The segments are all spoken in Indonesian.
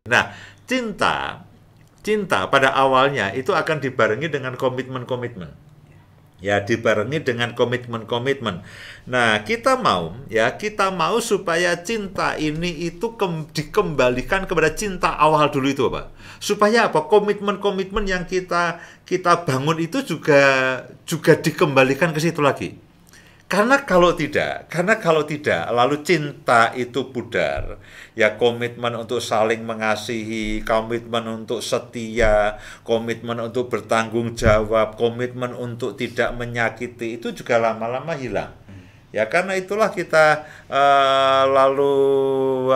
Nah, cinta pada awalnya itu akan dibarengi dengan komitmen-komitmen. Ya, dibarengi dengan komitmen-komitmen. Nah, kita mau supaya cinta ini itu dikembalikan kepada cinta awal dulu itu, Pak. Supaya apa? Komitmen-komitmen yang kita bangun itu juga dikembalikan ke situ lagi. Karena kalau tidak, lalu cinta itu pudar. Ya, komitmen untuk saling mengasihi, komitmen untuk setia, komitmen untuk bertanggung jawab, komitmen untuk tidak menyakiti, itu juga lama-lama hilang. Ya, karena itulah kita lalu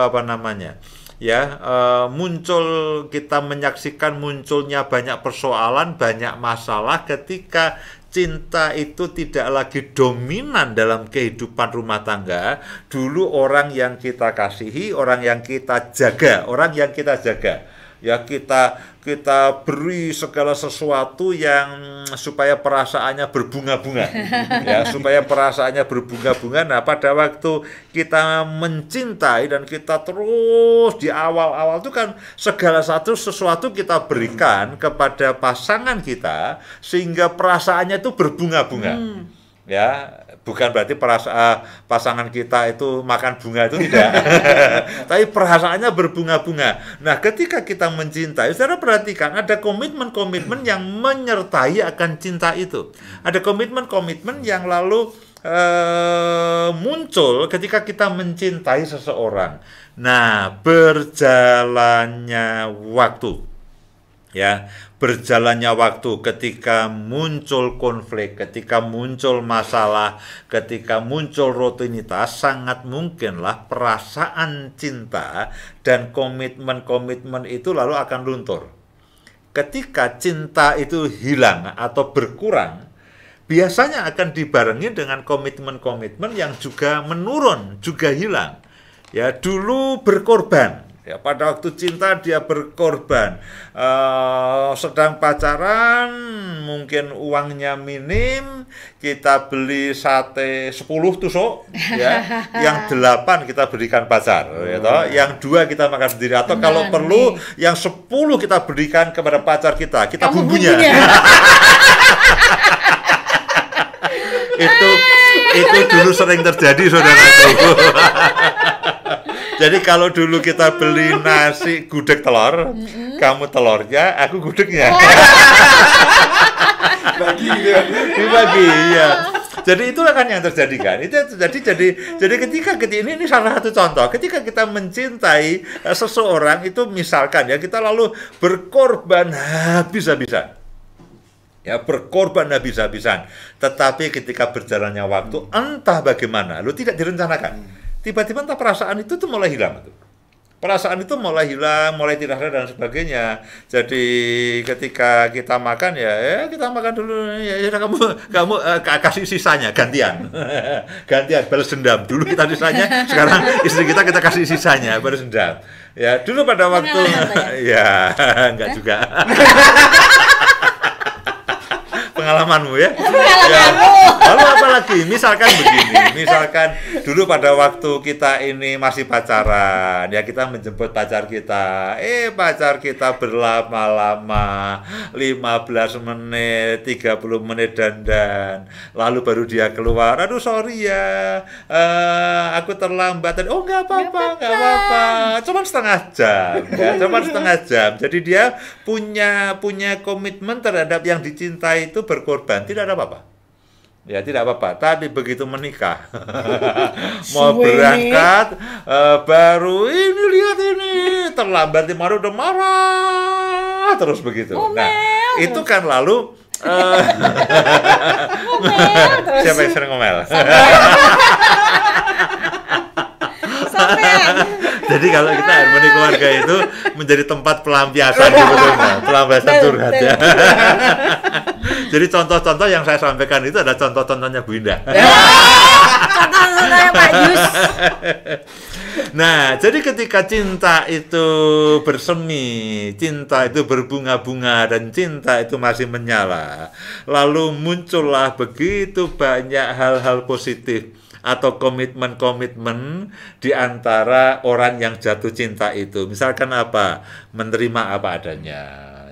kita menyaksikan munculnya banyak persoalan, banyak masalah ketika cinta itu tidak lagi dominan dalam kehidupan rumah tangga. Dulu orang yang kita kasihi, orang yang kita jaga, ya kita beri segala sesuatu yang supaya perasaannya berbunga-bunga. Ya, supaya perasaannya berbunga-bunga. Nah, pada waktu kita mencintai dan kita terus di awal-awal itu kan segala sesuatu kita berikan kepada pasangan kita sehingga perasaannya itu berbunga-bunga. Ya, bukan berarti pasangan kita itu makan bunga, itu tidak. Tapi perasaannya berbunga-bunga. Nah, ketika kita mencintai, saudara perhatikan ada komitmen-komitmen yang menyertai akan cinta itu. Ada komitmen-komitmen yang lalu muncul ketika kita mencintai seseorang. Nah, berjalannya waktu. Ya, berjalannya waktu ketika muncul konflik, ketika muncul masalah, ketika muncul rutinitas, sangat mungkinlah perasaan cinta dan komitmen-komitmen itu lalu akan luntur. Ketika cinta itu hilang atau berkurang, biasanya akan dibarengi dengan komitmen-komitmen yang juga menurun, juga hilang. Ya, dulu berkorban. Ya, pada waktu cinta dia berkorban. Sedang pacaran, mungkin uangnya minim, kita beli sate 10 tusuk, ya. Yang 8 kita berikan pacar, ya toh. Yang 2 kita makan sendiri, atau kalau perlu yang 10 kita berikan kepada pacar kita bumbunya. itu dulu sering terjadi, saudaraku. Jadi kalau dulu kita beli nasi gudeg telur, kamu telurnya, aku gudegnya. Dibagi, ya. Jadi itulah kan yang terjadi kan. Itu terjadi. Jadi ketika ini salah satu contoh. Ketika kita mencintai seseorang itu, misalkan ya, kita lalu berkorban habis-habisan. Ya, berkorban habis-habisan. Tetapi ketika berjalannya waktu, entah bagaimana, tidak direncanakan. Tiba-tiba entah perasaan itu tuh mulai hilang. Perasaan itu mulai hilang, mulai tidak ada dan sebagainya. Jadi ketika kita makan, ya kita makan dulu. Ya kamu kasih sisanya, gantian. Gantian, balas dendam. Dulu kita sisanya, sekarang istri kita kasih sisanya, balas dendam. Ya, dulu pada waktu ya enggak juga. Pengalamanmu ya. Lalu apa lagi? Misalkan begini, misalkan dulu pada waktu kita ini masih pacaran, ya kita menjemput pacar kita. Pacar kita berlama-lama 15 menit, 30 menit dandan. Lalu baru dia keluar, aduh sorry ya, aku terlambat. Oh nggak apa-apa. Cuma setengah jam, ya, Jadi dia punya komitmen terhadap yang dicintai itu berkorban, tidak ada apa-apa. Ya, tidak apa-apa. Tapi begitu menikah, mau berangkat, baru lihat ini, terlambat, udah marah, terus begitu. Nah, itu kan lalu siapa yang sering ngomel? Jadi kalau kita harmoni keluarga itu menjadi tempat pelampiasan sebetulnya, pelampiasan curhat ya. Jadi contoh-contoh yang saya sampaikan itu ada contoh-contohnya Bu Indah. Contoh-contohnya Pak Yus. Nah, jadi ketika cinta itu bersemi, cinta itu berbunga-bunga, dan cinta itu masih menyala, lalu muncullah begitu banyak hal-hal positif atau komitmen-komitmen di antara orang yang jatuh cinta itu. Misalkan apa? Menerima apa adanya.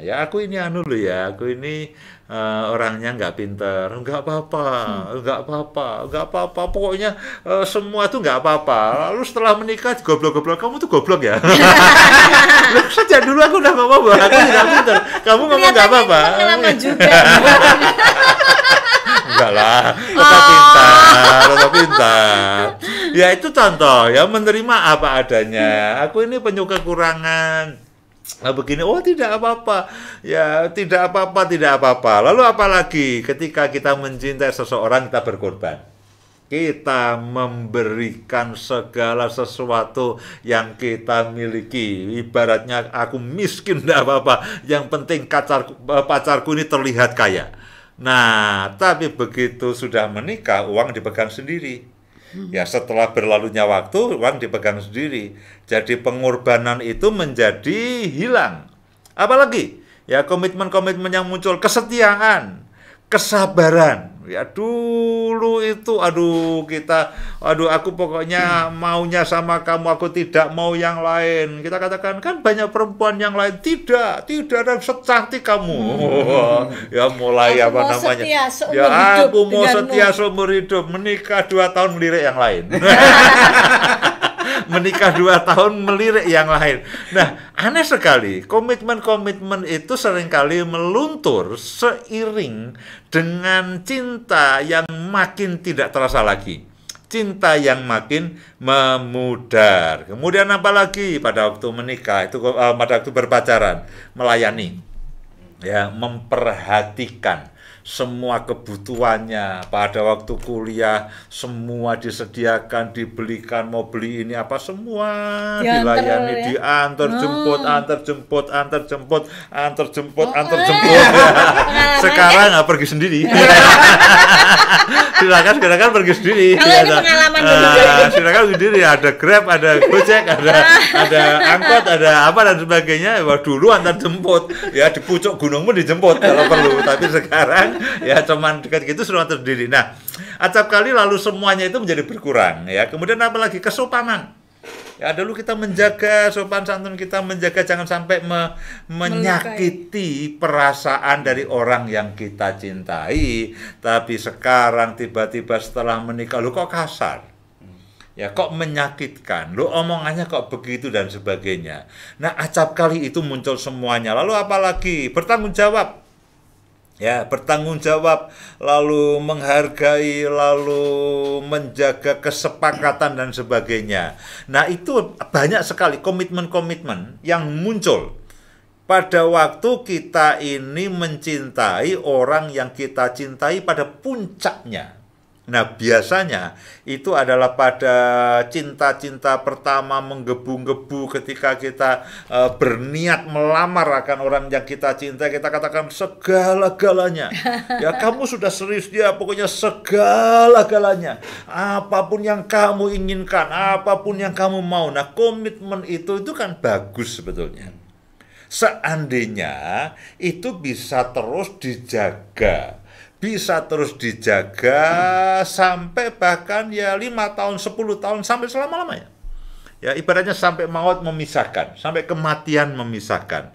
Ya aku ini anu loh ya, aku ini orangnya nggak pinter, nggak apa-apa, nggak apa-apa, pokoknya semua tuh nggak apa-apa. Lalu setelah menikah goblok-goblok, kamu tuh goblok ya. Sejak dulu aku udah ngomong bahwa aku tidak pinter, kamu ngomong nggak apa-apa. Pengalaman juga. Enggak lah, tetap pintar, tetap pintar. Ya itu contoh ya, menerima apa adanya. Aku ini penyuka kekurangan. Nah, begini, oh tidak apa-apa, ya tidak apa-apa, tidak apa-apa. Lalu apalagi ketika kita mencintai seseorang, kita berkorban. Kita memberikan segala sesuatu yang kita miliki. Ibaratnya aku miskin, tidak apa-apa. Yang penting pacarku ini terlihat kaya. Nah, tapi begitu sudah menikah, uang dipegang sendiri. Ya setelah berlalunya waktu, uang dipegang sendiri. Jadi pengorbanan itu menjadi hilang. Apalagi ya komitmen-komitmen yang muncul, kesetiaan, kesabaran. Ya dulu itu aduh aku pokoknya maunya sama kamu, aku tidak mau yang lain. Kita katakan kan banyak perempuan yang lain, tidak ada secantik kamu. Ya mulai aku apa namanya? Ya aku mau setia seumur hidup, menikah 2 tahun melirik yang lain. Menikah 2 tahun melirik yang lain. Nah, aneh sekali, komitmen-komitmen itu seringkali meluntur seiring dengan cinta yang makin tidak terasa lagi. Cinta yang makin memudar. Kemudian apa lagi pada waktu menikah, itu pada waktu berpacaran, melayani. Ya, memperhatikan semua kebutuhannya. Pada waktu kuliah semua disediakan, dibelikan, mau beli ini apa semua dilayani, diantar jemput. Sekarang nggak pergi sendiri. silakan pergi sendiri. Silakan sendiri, ada Grab, ada Gojek, ada angkot, ada apa dan sebagainya. Wah, dulu antar jemput ya, di pucuk gunungmu dijemput kalau perlu, tapi sekarang ya cuman dekat gitu sudah terdiri. Nah, acap kali lalu semuanya itu menjadi berkurang ya. Kemudian apalagi kesopanan. Ya dulu kita menjaga sopan santun, kita menjaga jangan sampai menyakiti perasaan dari orang yang kita cintai. Tapi sekarang tiba-tiba setelah menikah, lu kok kasar? Ya kok menyakitkan, lu omongannya kok begitu dan sebagainya. Nah, acap kali itu muncul semuanya. Lalu apalagi bertanggung jawab. Ya, bertanggung jawab, lalu menghargai, lalu menjaga kesepakatan dan sebagainya. Nah, itu banyak sekali komitmen-komitmen yang muncul pada waktu kita ini mencintai orang yang kita cintai pada puncaknya. Nah, biasanya itu adalah pada cinta-cinta pertama menggebu-gebu ketika kita berniat melamar akan orang yang kita cintai, kita katakan segala-galanya. Ya, kamu sudah serius dia, pokoknya segala-galanya. Apapun yang kamu inginkan, apapun yang kamu mau. Nah, komitmen itu kan bagus sebetulnya. Seandainya itu bisa terus dijaga. Bisa terus dijaga sampai bahkan ya 5 tahun, 10 tahun, sampai selama-lamanya. Ya ibaratnya sampai maut memisahkan, sampai kematian memisahkan.